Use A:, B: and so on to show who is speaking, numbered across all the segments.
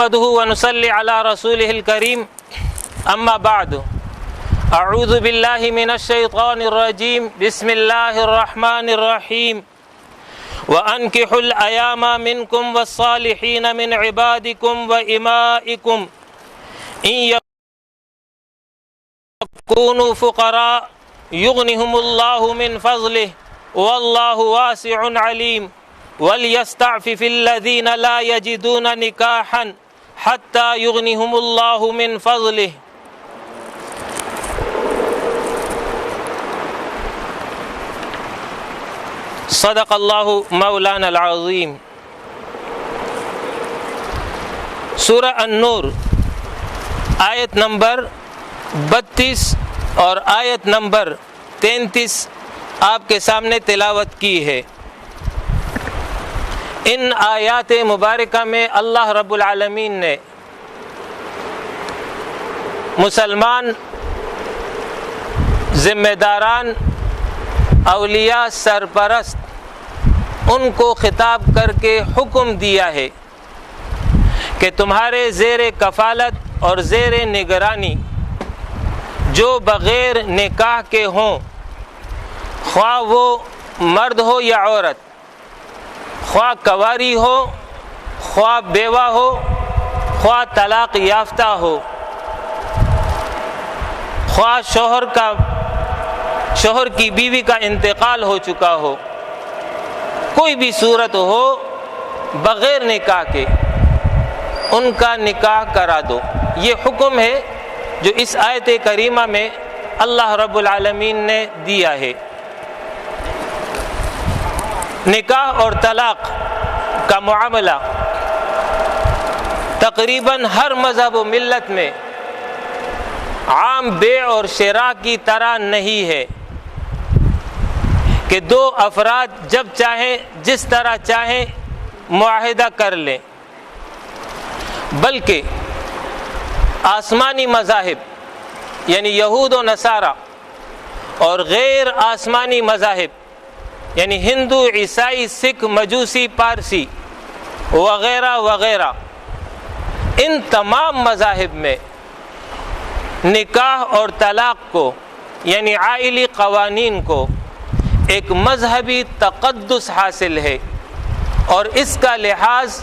A: نحمده ونصلي على رسوله الكريم أما بعد أعوذ بالله من الشيطان الرجيم بسم الله الرحمن الرحيم وأنكحوا الأيام منكم والصالحين من عبادكم وإمائكم إن يكونوا فقراء يغنهم الله من فضله والله واسع عليم وَلْيَسْتَعْفِفِ الَّذِينَ لَا يَجِدُونَ نِكَاحًا حَتَّى يُغْنِهُمُ اللَّهُ مِنْ فَضْلِهِ صدق اللہ مولانا العظیم۔ سورہ النور آیت نمبر 32 اور آیت نمبر 33 آپ کے سامنے تلاوت کی ہے۔ ان آیات مبارکہ میں اللہ رب العالمین نے مسلمان ذمہ داران، اولیاء، سرپرست، ان کو خطاب کر کے حکم دیا ہے کہ تمہارے زیر کفالت اور زیر نگرانی جو بغیر نکاح کے ہوں، خواہ وہ مرد ہو یا عورت، خواہ کنواری ہو، خواہ بیوہ ہو، خواہ طلاق یافتہ ہو، خواہ شوہر کی بیوی کا انتقال ہو چکا ہو، کوئی بھی صورت ہو بغیر نکاح کے ان کا نکاح کرا دو۔ یہ حکم ہے جو اس آیت کریمہ میں اللہ رب العالمین نے دیا ہے۔ نکاح اور طلاق کا معاملہ تقریباً ہر مذہب و ملت میں عام بیع اور شراء کی طرح نہیں ہے کہ دو افراد جب چاہیں جس طرح چاہیں معاہدہ کر لیں، بلکہ آسمانی مذاہب یعنی یہود و نصارہ اور غیر آسمانی مذاہب یعنی ہندو، عیسائی، سکھ، مجوسی، پارسی وغیرہ وغیرہ، ان تمام مذاہب میں نکاح اور طلاق کو یعنی عائلی قوانین کو ایک مذہبی تقدس حاصل ہے، اور اس کا لحاظ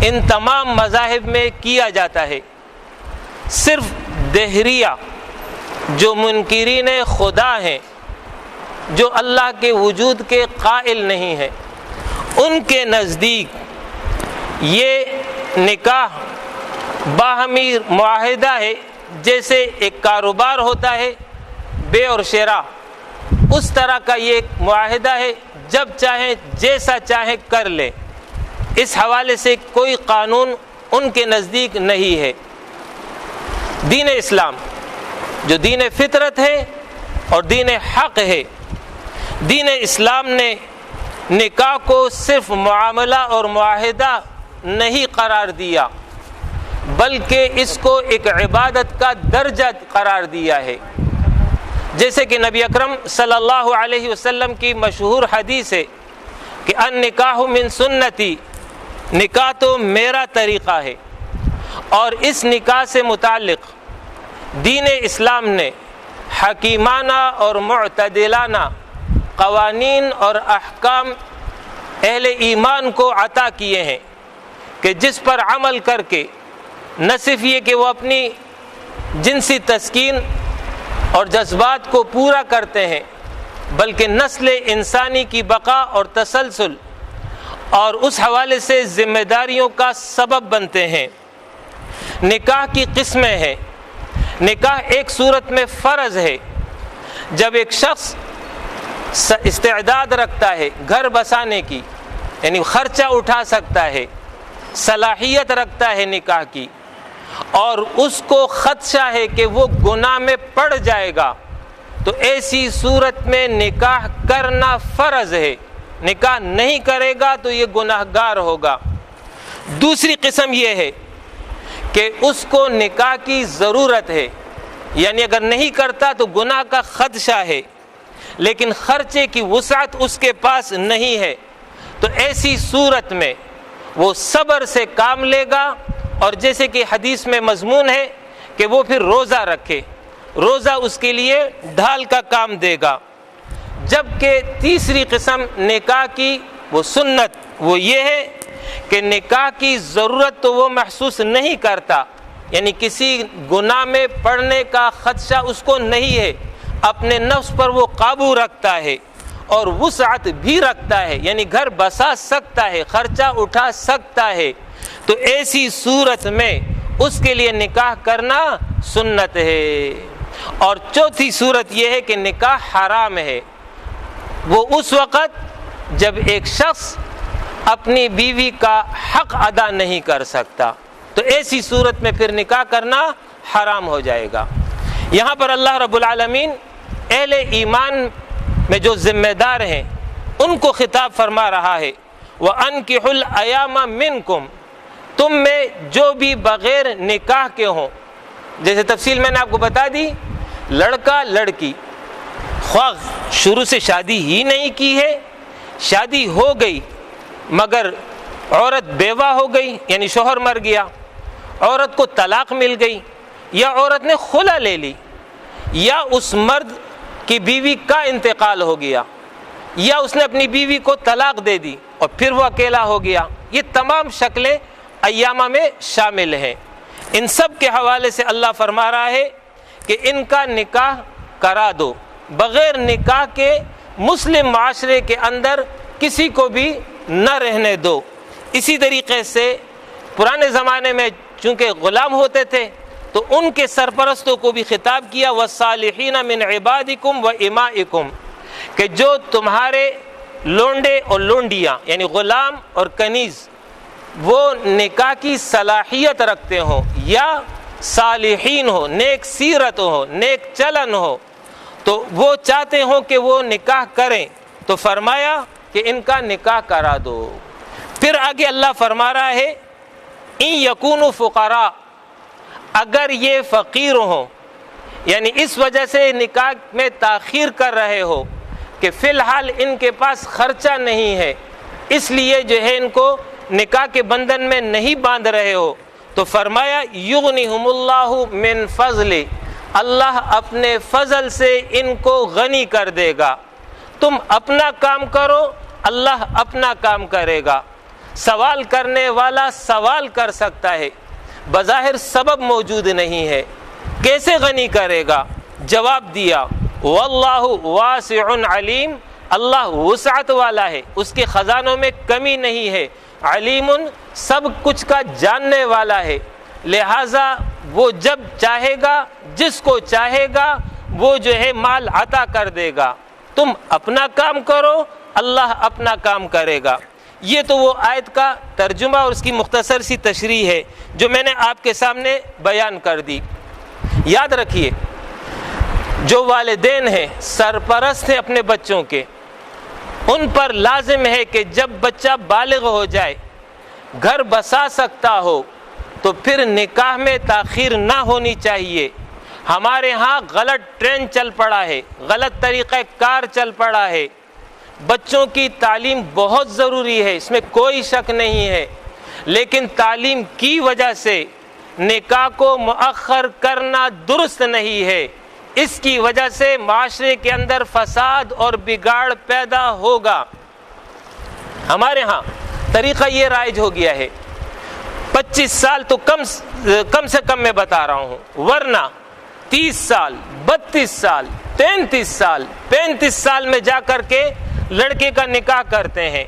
A: ان تمام مذاہب میں کیا جاتا ہے۔ صرف دہریہ جو منکرین خدا ہیں، جو اللہ کے وجود کے قائل نہیں ہیں، ان کے نزدیک یہ نکاح باہمی معاہدہ ہے، جیسے ایک کاروبار ہوتا ہے بے اور شراء، اس طرح کا یہ ایک معاہدہ ہے، جب چاہیں جیسا چاہیں کر لیں۔ اس حوالے سے کوئی قانون ان کے نزدیک نہیں ہے۔ دین اسلام جو دین فطرت ہے اور دین حق ہے، دین اسلام نے نکاح کو صرف معاملہ اور معاہدہ نہیں قرار دیا، بلکہ اس کو ایک عبادت کا درجہ قرار دیا ہے۔ جیسے کہ نبی اکرم صلی اللہ علیہ وسلم کی مشہور حدیث ہے کہ النکاح من سنتی، نکاح تو میرا طریقہ ہے، اور اس نکاح سے متعلق دین اسلام نے حکیمانہ اور معتدلانہ قوانین اور احکام اہل ایمان کو عطا کیے ہیں کہ جس پر عمل کر کے نہ صرف یہ کہ وہ اپنی جنسی تسکین اور جذبات کو پورا کرتے ہیں، بلکہ نسل انسانی کی بقا اور تسلسل اور اس حوالے سے ذمہ داریوں کا سبب بنتے ہیں۔ نکاح کی قسمیں ہیں۔ نکاح ایک صورت میں فرض ہے، جب ایک شخص استعداد رکھتا ہے گھر بسانے کی، یعنی خرچہ اٹھا سکتا ہے، صلاحیت رکھتا ہے نکاح کی، اور اس کو خدشہ ہے کہ وہ گناہ میں پڑ جائے گا، تو ایسی صورت میں نکاح کرنا فرض ہے۔ نکاح نہیں کرے گا تو یہ گناہگار ہوگا۔ دوسری قسم یہ ہے کہ اس کو نکاح کی ضرورت ہے، یعنی اگر نہیں کرتا تو گناہ کا خدشہ ہے، لیکن خرچے کی وسعت اس کے پاس نہیں ہے، تو ایسی صورت میں وہ صبر سے کام لے گا اور جیسے کہ حدیث میں مضمون ہے کہ وہ پھر روزہ رکھے، روزہ اس کے لیے ڈھال کا کام دے گا۔ جبکہ تیسری قسم نکاح کی وہ سنت وہ یہ ہے کہ نکاح کی ضرورت تو وہ محسوس نہیں کرتا، یعنی کسی گناہ میں پڑنے کا خدشہ اس کو نہیں ہے، اپنے نفس پر وہ قابو رکھتا ہے اور وسعت بھی رکھتا ہے، یعنی گھر بسا سکتا ہے، خرچہ اٹھا سکتا ہے، تو ایسی صورت میں اس کے لیے نکاح کرنا سنت ہے۔ اور چوتھی صورت یہ ہے کہ نکاح حرام ہے، وہ اس وقت جب ایک شخص اپنی بیوی کا حق ادا نہیں کر سکتا، تو ایسی صورت میں پھر نکاح کرنا حرام ہو جائے گا۔ یہاں پر اللہ رب العالمین اہل ایمان میں جو ذمہ دار ہیں ان کو خطاب فرما رہا ہے، وَأَنْكِحُوا الْأَيَامَ مِنْكُمْ، تم میں جو بھی بغیر نکاح کے ہوں، جیسے تفصیل میں نے آپ کو بتا دی، لڑکا لڑکی خواہ شروع سے شادی ہی نہیں کی ہے، شادی ہو گئی مگر عورت بیوہ ہو گئی، یعنی شوہر مر گیا، عورت کو طلاق مل گئی، یا عورت نے خلع لے لی، یا اس مرد کی بیوی کا انتقال ہو گیا، یا اس نے اپنی بیوی کو طلاق دے دی اور پھر وہ اکیلا ہو گیا، یہ تمام شکلیں ایامہ میں شامل ہیں۔ ان سب کے حوالے سے اللہ فرما رہا ہے کہ ان کا نکاح کرا دو، بغیر نکاح کے مسلم معاشرے کے اندر کسی کو بھی نہ رہنے دو۔ اسی طریقے سے پرانے زمانے میں چونکہ غلام ہوتے تھے تو ان کے سرپرستوں کو بھی خطاب کیا، وَالصَّالِحِينَ مِنْ عِبَادِكُمْ وَإِمَائِكُمْ، کہ جو تمہارے لونڈے اور لونڈیاں یعنی غلام اور کنیز وہ نکاح کی صلاحیت رکھتے ہوں یا صالحین ہو، نیک سیرت ہو، نیک چلن ہو، تو وہ چاہتے ہوں کہ وہ نکاح کریں، تو فرمایا کہ ان کا نکاح کرا دو۔ پھر آگے اللہ فرما رہا ہے ان یکونوا فقراء، اگر یہ فقیر ہوں، یعنی اس وجہ سے نکاح میں تاخیر کر رہے ہو کہ فی الحال ان کے پاس خرچہ نہیں ہے، اس لیے جو ہے ان کو نکاح کے بندھن میں نہیں باندھ رہے ہو، تو فرمایا یغنیہم اللہ من فضل، اللہ اپنے فضل سے ان کو غنی کر دے گا۔ تم اپنا کام کرو، اللہ اپنا کام کرے گا۔ سوال کرنے والا سوال کر سکتا ہے، بظاہر سبب موجود نہیں ہے، کیسے غنی کرے گا؟ جواب دیا واللہ واسع علیم، اللہ وسعت والا ہے، اس کے خزانوں میں کمی نہیں ہے، علیم سب کچھ کا جاننے والا ہے، لہذا وہ جب چاہے گا جس کو چاہے گا وہ جو ہے مال عطا کر دے گا۔ تم اپنا کام کرو، اللہ اپنا کام کرے گا۔ یہ تو وہ آیت کا ترجمہ اور اس کی مختصر سی تشریح ہے جو میں نے آپ کے سامنے بیان کر دی۔ یاد رکھیے جو والدین ہیں سرپرست ہیں اپنے بچوں کے، ان پر لازم ہے کہ جب بچہ بالغ ہو جائے، گھر بسا سکتا ہو، تو پھر نکاح میں تاخیر نہ ہونی چاہیے۔ ہمارے ہاں غلط ٹرینڈ چل پڑا ہے، غلط طریقہ کار چل پڑا ہے۔ بچوں کی تعلیم بہت ضروری ہے، اس میں کوئی شک نہیں ہے، لیکن تعلیم کی وجہ سے نکاح کو مؤخر کرنا درست نہیں ہے۔ اس کی وجہ سے معاشرے کے اندر فساد اور بگاڑ پیدا ہوگا۔ ہمارے ہاں طریقہ یہ رائج ہو گیا ہے، 25 سال تو کم سے کم میں بتا رہا ہوں، ورنہ 30 سال 32 سال 33 سال 35 سال میں جا کر کے لڑکے کا نکاح کرتے ہیں،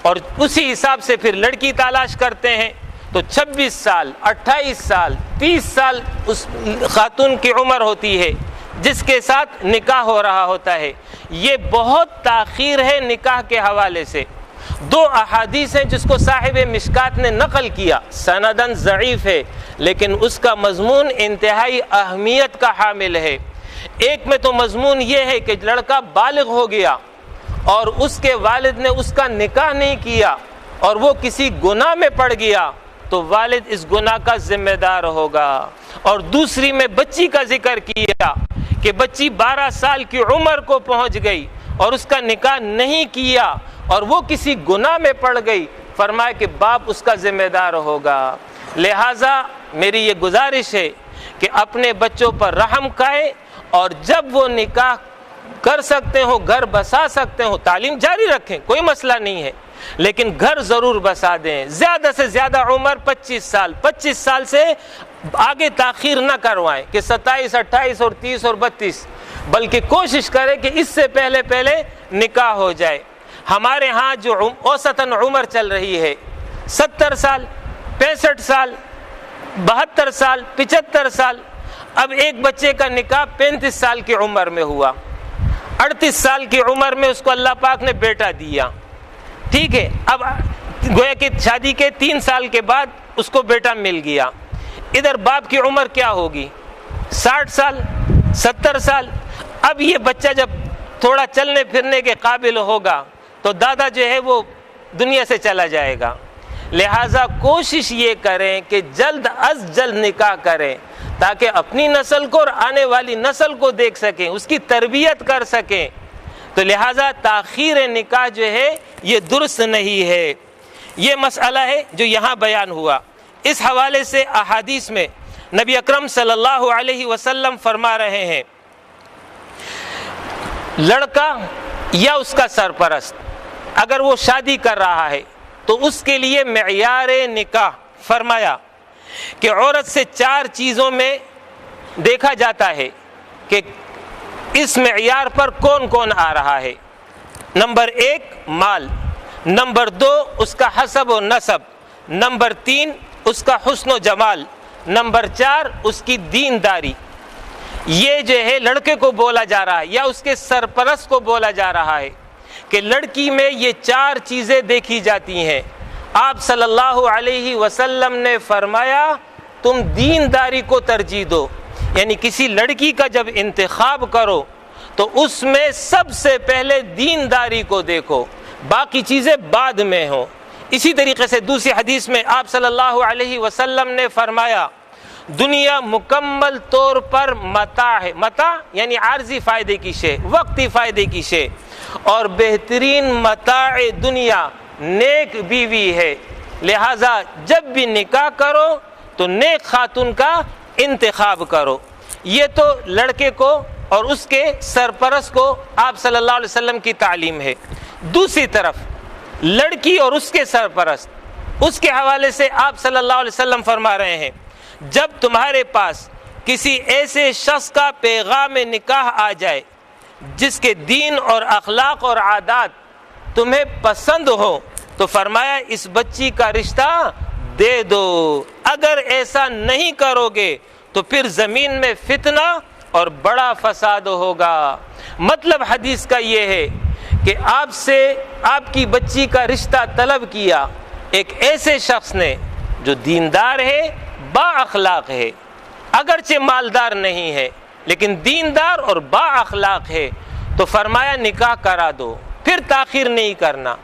A: اور اسی حساب سے پھر لڑکی تلاش کرتے ہیں، تو 26 سال 28 سال 30 سال اس خاتون کی عمر ہوتی ہے جس کے ساتھ نکاح ہو رہا ہوتا ہے۔ یہ بہت تاخیر ہے نکاح کے حوالے سے۔ 2 احادیث ہیں جس کو صاحب مشکات نے نقل کیا، سندن ضعیف ہے لیکن اس کا مضمون انتہائی اہمیت کا حامل ہے۔ ایک میں تو مضمون یہ ہے کہ لڑکا بالغ ہو گیا اور اس کے والد نے اس کا نکاح نہیں کیا اور وہ کسی گناہ میں پڑ گیا تو والد اس گناہ کا ذمہ دار ہوگا۔ اور دوسری میں بچی کا ذکر کیا کہ بچی 12 سال کی عمر کو پہنچ گئی اور اس کا نکاح نہیں کیا اور وہ کسی گناہ میں پڑ گئی، فرمایا کہ باپ اس کا ذمہ دار ہوگا۔ لہٰذا میری یہ گزارش ہے کہ اپنے بچوں پر رحم کھائیں، اور جب وہ نکاح کر سکتے ہو، گھر بسا سکتے ہو، تعلیم جاری رکھیں، کوئی مسئلہ نہیں ہے، لیکن گھر ضرور بسا دیں۔ زیادہ سے زیادہ عمر 25 سال سے آگے تاخیر نہ کروائیں کہ 27، 28 اور 30 اور 32، بلکہ کوشش کریں کہ اس سے پہلے نکاح ہو جائے۔ ہمارے ہاں جو اوسطاً عمر چل رہی ہے 70 سال، 65 سال، 72 سال، 75 سال، اب ایک بچے کا نکاح 35 سال کی عمر میں ہوا، 38 سال کی عمر میں اس کو اللہ پاک نے بیٹا دیا، ٹھیک ہے، اب گویا کہ شادی کے 3 سال کے بعد اس کو بیٹا مل گیا، ادھر باپ کی عمر کیا ہوگی؟ 60 سال، 70 سال۔ اب یہ بچہ جب تھوڑا چلنے پھرنے کے قابل ہوگا تو دادا جو ہے وہ دنیا سے چلا جائے گا۔ لہٰذا کوشش یہ کریں کہ جلد از جلد نکاح کریں تاکہ اپنی نسل کو اور آنے والی نسل کو دیکھ سکیں، اس کی تربیت کر سکیں۔ تو لہٰذا تاخیر نکاح جو ہے یہ درست نہیں ہے۔ یہ مسئلہ ہے جو یہاں بیان ہوا۔ اس حوالے سے احادیث میں نبی اکرم صلی اللہ علیہ وسلم فرما رہے ہیں، لڑکا یا اس کا سرپرست اگر وہ شادی کر رہا ہے تو اس کے لیے معیار نکاح فرمایا کہ عورت سے 4 چیزوں میں دیکھا جاتا ہے کہ اس معیار پر کون کون آ رہا ہے۔ نمبر 1 مال، نمبر 2 اس کا حسب و نسب، نمبر 3 اس کا حسن و جمال، نمبر 4 اس کی دینداری۔ یہ جو ہے لڑکے کو بولا جا رہا ہے یا اس کے سرپرست کو بولا جا رہا ہے کہ لڑکی میں یہ 4 چیزیں دیکھی جاتی ہیں۔ آپ صلی اللہ علیہ وسلم نے فرمایا تم دینداری کو ترجیح دو، یعنی کسی لڑکی کا جب انتخاب کرو تو اس میں سب سے پہلے دینداری کو دیکھو، باقی چیزیں بعد میں ہوں۔ اسی طریقے سے دوسری حدیث میں آپ صلی اللہ علیہ وسلم نے فرمایا دنیا مکمل طور پر متاع ہے، متاع یعنی عارضی فائدے کی شے، وقتی فائدے کی شے، اور بہترین متاع دنیا نیک بیوی ہے۔ لہٰذا جب بھی نکاح کرو تو نیک خاتون کا انتخاب کرو۔ یہ تو لڑکے کو اور اس کے سرپرست کو آپ صلی اللہ علیہ وسلم کی تعلیم ہے۔ دوسری طرف لڑکی اور اس کے سرپرست، اس کے حوالے سے آپ صلی اللہ علیہ وسلم فرما رہے ہیں جب تمہارے پاس کسی ایسے شخص کا پیغام نکاح آ جائے جس کے دین اور اخلاق اور عادات تمہیں پسند ہو تو فرمایا اس بچی کا رشتہ دے دو، اگر ایسا نہیں کرو گے تو پھر زمین میں فتنہ اور بڑا فساد ہوگا۔ مطلب حدیث کا یہ ہے کہ آپ سے آپ کی بچی کا رشتہ طلب کیا ایک ایسے شخص نے جو دیندار ہے، با اخلاق ہے، اگرچہ مالدار نہیں ہے لیکن دیندار اور با اخلاق ہے، تو فرمایا نکاح کرا دو، پھر تاخیر نہیں کرنا۔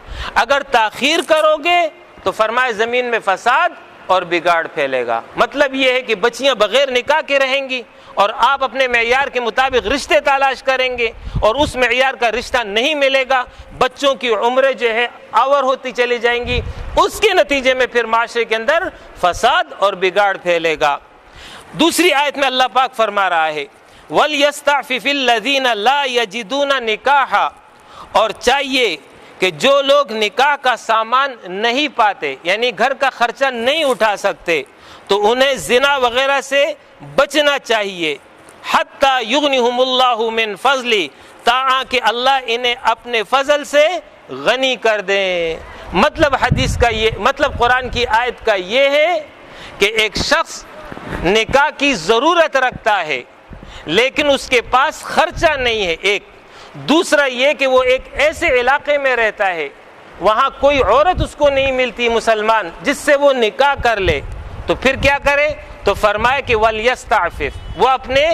A: اگر تاخیر کرو گے تو فرمایا زمین میں فساد اور بگاڑ پھیلے گا۔ مطلب یہ ہے کہ بچیاں بغیر نکاح کے رہیں گی اور آپ اپنے معیار کے مطابق رشتے تلاش کریں گے اور اس معیار کا رشتہ نہیں ملے گا، بچوں کی عمریں جو ہے آور ہوتی چلی جائیں گی، اس کے نتیجے میں پھر معاشرے کے اندر فساد اور بگاڑ پھیلے گا۔ دوسری آیت میں اللہ پاک فرما رہا ہے وَلْيَسْتَعْفِفِ الَّذِينَ لَا يَجِدُونَ نِكَاحًا، اور چاہیے کہ جو لوگ نکاح کا سامان نہیں پاتے، یعنی گھر کا خرچہ نہیں اٹھا سکتے، تو انہیں زنا وغیرہ سے بچنا چاہیے، حتیٰ یغنیہم اللہ من فضلی، تاکہ کہ اللہ انہیں اپنے فضل سے غنی کر دیں۔ مطلب حدیث کا یہ مطلب قرآن کی آیت کا یہ ہے کہ ایک شخص نکاح کی ضرورت رکھتا ہے لیکن اس کے پاس خرچہ نہیں ہے، ایک دوسرا یہ کہ وہ ایک ایسے علاقے میں رہتا ہے وہاں کوئی عورت اس کو نہیں ملتی مسلمان جس سے وہ نکاح کر لے، تو پھر کیا کرے؟ تو فرمائے کہ وَلْيَسْتَعْفِفْ، وہ اپنے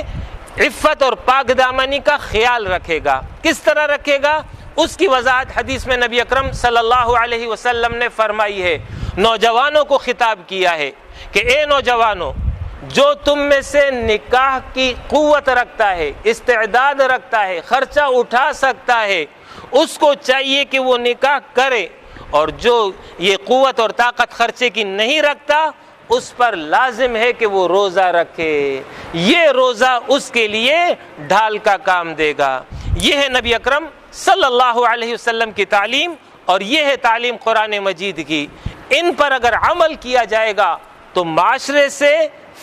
A: عفت اور پاک دامنی کا خیال رکھے گا۔ کس طرح رکھے گا؟ اس کی وضاحت حدیث میں نبی اکرم صلی اللہ علیہ وسلم نے فرمائی ہے، نوجوانوں کو خطاب کیا ہے کہ اے نوجوانوں، جو تم میں سے نکاح کی قوت رکھتا ہے، استعداد رکھتا ہے، خرچہ اٹھا سکتا ہے، اس کو چاہیے کہ وہ نکاح کرے، اور جو یہ قوت اور طاقت خرچے کی نہیں رکھتا اس پر لازم ہے کہ وہ روزہ رکھے، یہ روزہ اس کے لیے ڈھال کا کام دے گا۔ یہ ہے نبی اکرم صلی اللہ علیہ وسلم کی تعلیم، اور یہ ہے تعلیم قرآن مجید کی۔ ان پر اگر عمل کیا جائے گا تو معاشرے سے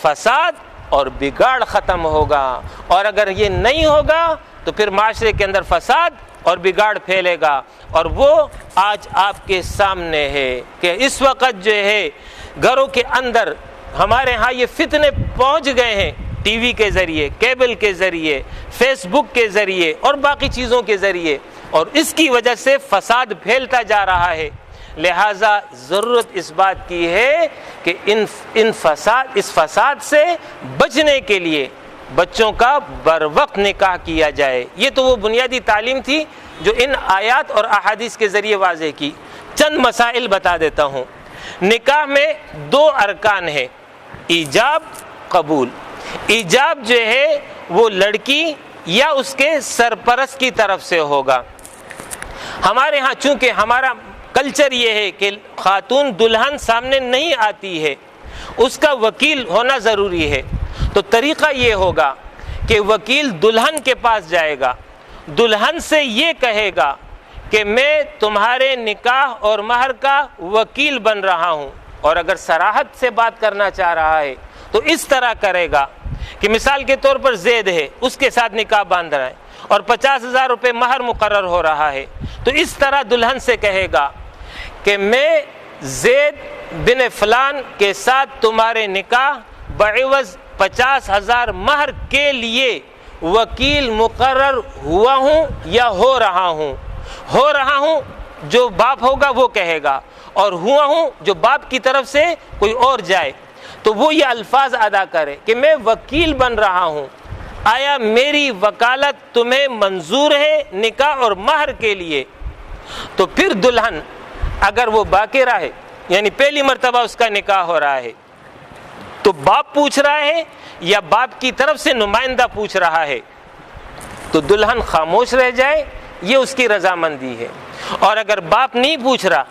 A: فساد اور بگاڑ ختم ہوگا، اور اگر یہ نہیں ہوگا تو پھر معاشرے کے اندر فساد اور بگاڑ پھیلے گا، اور وہ آج آپ کے سامنے ہے کہ اس وقت جو ہے گھروں کے اندر ہمارے ہاں یہ فتنے پہنچ گئے ہیں، ٹی وی کے ذریعے، کیبل کے ذریعے، فیس بک کے ذریعے اور باقی چیزوں کے ذریعے، اور اس کی وجہ سے فساد پھیلتا جا رہا ہے۔ لہٰذا ضرورت اس بات کی ہے کہ اس فساد سے بچنے کے لیے بچوں کا بر وقت نکاح کیا جائے۔ یہ تو وہ بنیادی تعلیم تھی جو ان آیات اور احادیث کے ذریعے واضح کی۔ چند مسائل بتا دیتا ہوں۔ نکاح میں 2 ارکان ہیں، ایجاب، قبول۔ ایجاب جو ہے وہ لڑکی یا اس کے سرپرست کی طرف سے ہوگا۔ ہمارے ہاں چونکہ ہمارا کلچر یہ ہے کہ خاتون دلہن سامنے نہیں آتی ہے، اس کا وکیل ہونا ضروری ہے، تو طریقہ یہ ہوگا کہ وکیل دلہن کے پاس جائے گا، دلہن سے یہ کہے گا کہ میں تمہارے نکاح اور مہر کا وکیل بن رہا ہوں، اور اگر صراحت سے بات کرنا چاہ رہا ہے تو اس طرح کرے گا کہ مثال کے طور پر زید ہے، اس کے ساتھ نکاح باندھ رہا ہے اور 50,000 روپے مہر مقرر ہو رہا ہے، تو اس طرح دلہن سے کہے گا کہ میں زید بن فلان کے ساتھ تمہارے نکاح بعوض 50,000 مہر کے لیے وکیل مقرر ہوا ہوں یا ہو رہا ہوں۔ ہو رہا ہوں جو باپ ہوگا وہ کہے گا، اور ہوا ہوں جو باپ کی طرف سے کوئی اور جائے تو وہ یہ الفاظ ادا کرے کہ میں وکیل بن رہا ہوں، آیا میری وکالت تمہیں منظور ہے نکاح اور مہر کے لیے؟ تو پھر دلہن اگر وہ باقرہ ہے، یعنی پہلی مرتبہ اس کا نکاح ہو رہا ہے، تو باپ پوچھ رہا ہے یا باپ کی طرف سے نمائندہ پوچھ رہا ہے، تو دلہن خاموش رہ جائے، یہ اس کی رضامندی ہے۔ اور اگر باپ نہیں پوچھ رہا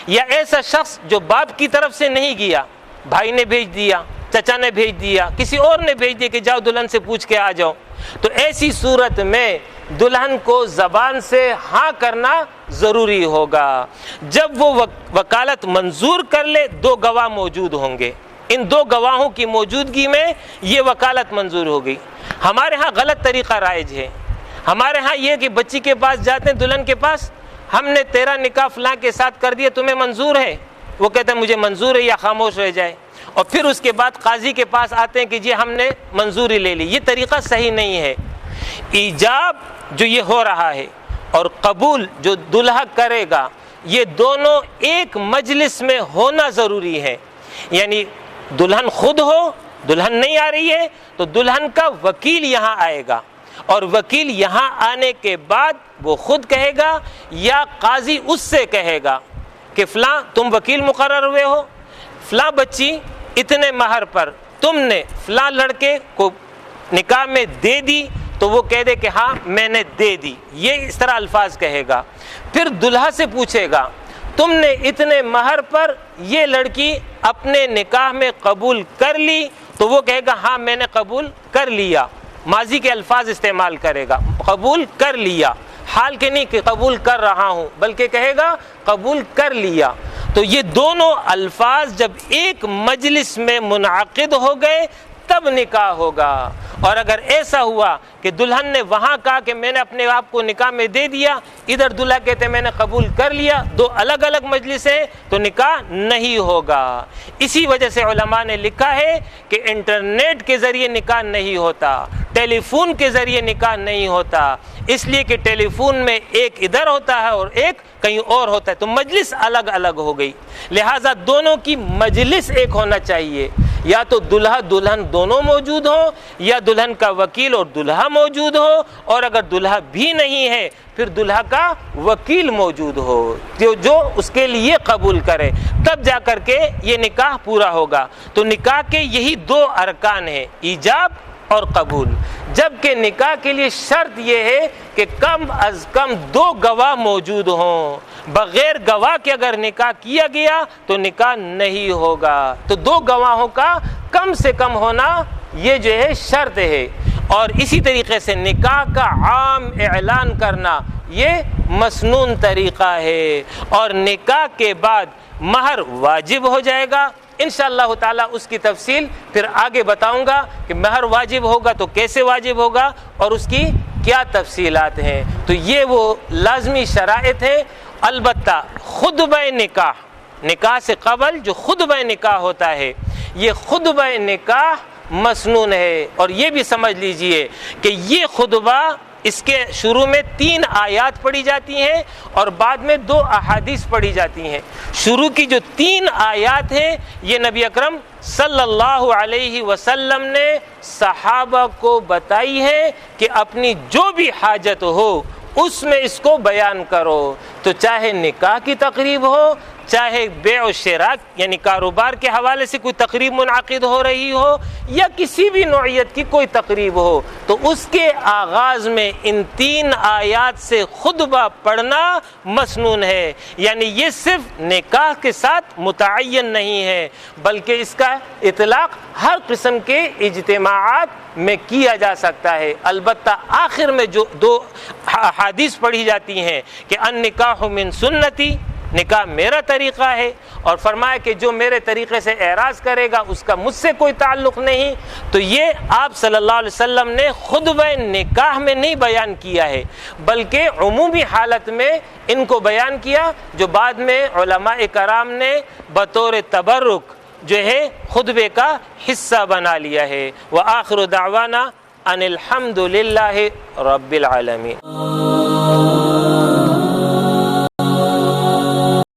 A: یا ایسا شخص جو باپ کی طرف سے نہیں گیا، بھائی نے بھیج دیا، چچا نے بھیج دیا، کسی اور نے بھیج دیا کہ جاؤ دلہن سے پوچھ کے آ جاؤ، تو ایسی صورت میں دلہن کو زبان سے ہاں کرنا ضروری ہوگا۔ جب وہ وکالت منظور کر لے 2 گواہ موجود ہوں گے، ان 2 گواہوں کی موجودگی میں یہ وکالت منظور ہوگی۔ ہمارے ہاں غلط طریقہ رائج ہے، ہمارے ہاں یہ کہ بچی کے پاس جاتے ہیں، دلہن کے پاس، ہم نے تیرا نکاح فلاں کے ساتھ کر دیا، تمہیں منظور ہے؟ وہ کہتا ہے مجھے منظور ہے، یا خاموش رہ جائے، اور پھر اس کے بعد قاضی کے پاس آتے ہیں کہ جی ہم نے منظوری لے لی۔ یہ طریقہ صحیح نہیں ہے۔ ایجاب جو یہ ہو رہا ہے اور قبول جو دلہا کرے گا، یہ دونوں ایک مجلس میں ہونا ضروری ہے، یعنی دلہن خود ہو، دلہن نہیں آ رہی ہے تو دلہن کا وکیل یہاں آئے گا، اور وکیل یہاں آنے کے بعد وہ خود کہے گا یا قاضی اس سے کہے گا کہ فلاں تم وکیل مقرر ہوئے ہو، فلاں بچی اتنے مہر پر تم نے فلاں لڑکے کو نکاح میں دے دی، تو وہ کہہ دے کہ ہاں میں نے دے دی، یہ اس طرح الفاظ کہے گا۔ پھر دلہا سے پوچھے گا تم نے اتنے مہر پر یہ لڑکی اپنے نکاح میں قبول کر لی، تو وہ کہے گا ہاں میں نے قبول کر لیا، ماضی کے الفاظ استعمال کرے گا، قبول کر لیا، حال کے نہیں کہ قبول کر رہا ہوں، بلکہ کہے گا قبول کر لیا۔ تو یہ دونوں الفاظ جب ایک مجلس میں منعقد ہو گئے تب نکاح ہوگا۔ اور اگر ایسا ہوا کہ دلہن نے وہاں کہا کہ میں نے اپنے آپ کو نکاح میں دے دیا، ادھر دلہا کہتے میں نے قبول کر لیا، 2 الگ الگ مجلسیں، تو نکاح نہیں ہوگا۔ اسی وجہ سے علماء نے لکھا ہے کہ انٹرنیٹ کے ذریعے نکاح نہیں ہوتا، ٹیلی فون کے ذریعے نکاح نہیں ہوتا، اس لیے کہ ٹیلی فون میں ایک ادھر ہوتا ہے اور ایک کہیں اور ہوتا ہے، تو مجلس الگ الگ ہو گئی۔ لہٰذا دونوں کی مجلس ایک ہونا چاہیے، یا تو دلہا دلہن دونوں موجود ہو، یا دلہن کا وکیل اور دلہا موجود ہو، اور اگر دلہا بھی نہیں ہے پھر دلہا کا وکیل موجود ہو جو اس کے لیے قبول کرے، تب جا کر کے یہ نکاح پورا ہوگا۔ تو نکاح کے یہی 2 ارکان ہیں، ایجاب اور قبول، جبکہ نکاح کے لیے شرط یہ ہے کہ کم از کم 2 گواہ موجود ہوں۔ بغیر گواہ کے اگر نکاح کیا گیا تو نکاح نہیں ہوگا۔ تو 2 گواہوں کا کم سے کم ہونا یہ جو ہے شرط ہے۔ اور اسی طریقے سے نکاح کا عام اعلان کرنا یہ مسنون طریقہ ہے، اور نکاح کے بعد مہر واجب ہو جائے گا۔ انشاءاللہ تعالیٰ اس کی تفصیل پھر آگے بتاؤں گا کہ مہر واجب ہوگا تو کیسے واجب ہوگا اور اس کی کیا تفصیلات ہیں۔ تو یہ وہ لازمی شرائط ہیں۔ البتہ خطبہ نکاح سے قبل جو خطبہ نکاح ہوتا ہے، یہ خطبہ نکاح مسنون ہے۔ اور یہ بھی سمجھ لیجئے کہ یہ خطبہ، اس کے شروع میں 3 آیات پڑھی جاتی ہیں اور بعد میں 2 احادیث پڑھی جاتی ہیں۔ شروع کی جو 3 آیات ہیں یہ نبی اکرم صلی اللہ علیہ وسلم نے صحابہ کو بتائی ہے کہ اپنی جو بھی حاجت ہو اس میں اس کو بیان کرو۔ تو چاہے نکاح کی تقریب ہو، چاہے بیع و شراء یعنی کاروبار کے حوالے سے کوئی تقریب منعقد ہو رہی ہو، یا کسی بھی نوعیت کی کوئی تقریب ہو، تو اس کے آغاز میں ان 3 آیات سے خطبہ پڑھنا مسنون ہے۔ یعنی یہ صرف نکاح کے ساتھ متعین نہیں ہے، بلکہ اس کا اطلاق ہر قسم کے اجتماعات میں کیا جا سکتا ہے۔ البتہ آخر میں جو 2 احادیث پڑھی جاتی ہیں کہ النکاح من سنتی، نکاح میرا طریقہ ہے، اور فرمایا کہ جو میرے طریقے سے اعراض کرے گا اس کا مجھ سے کوئی تعلق نہیں، تو یہ آپ صلی اللہ علیہ وسلم نے خطبہ نکاح میں نہیں بیان کیا ہے، بلکہ عمومی حالت میں ان کو بیان کیا، جو بعد میں علماء کرام نے بطور تبرک جو ہے خطبے کا حصہ بنا لیا ہے۔ وآخر دعوانا ان الحمد للہ رب العالمین۔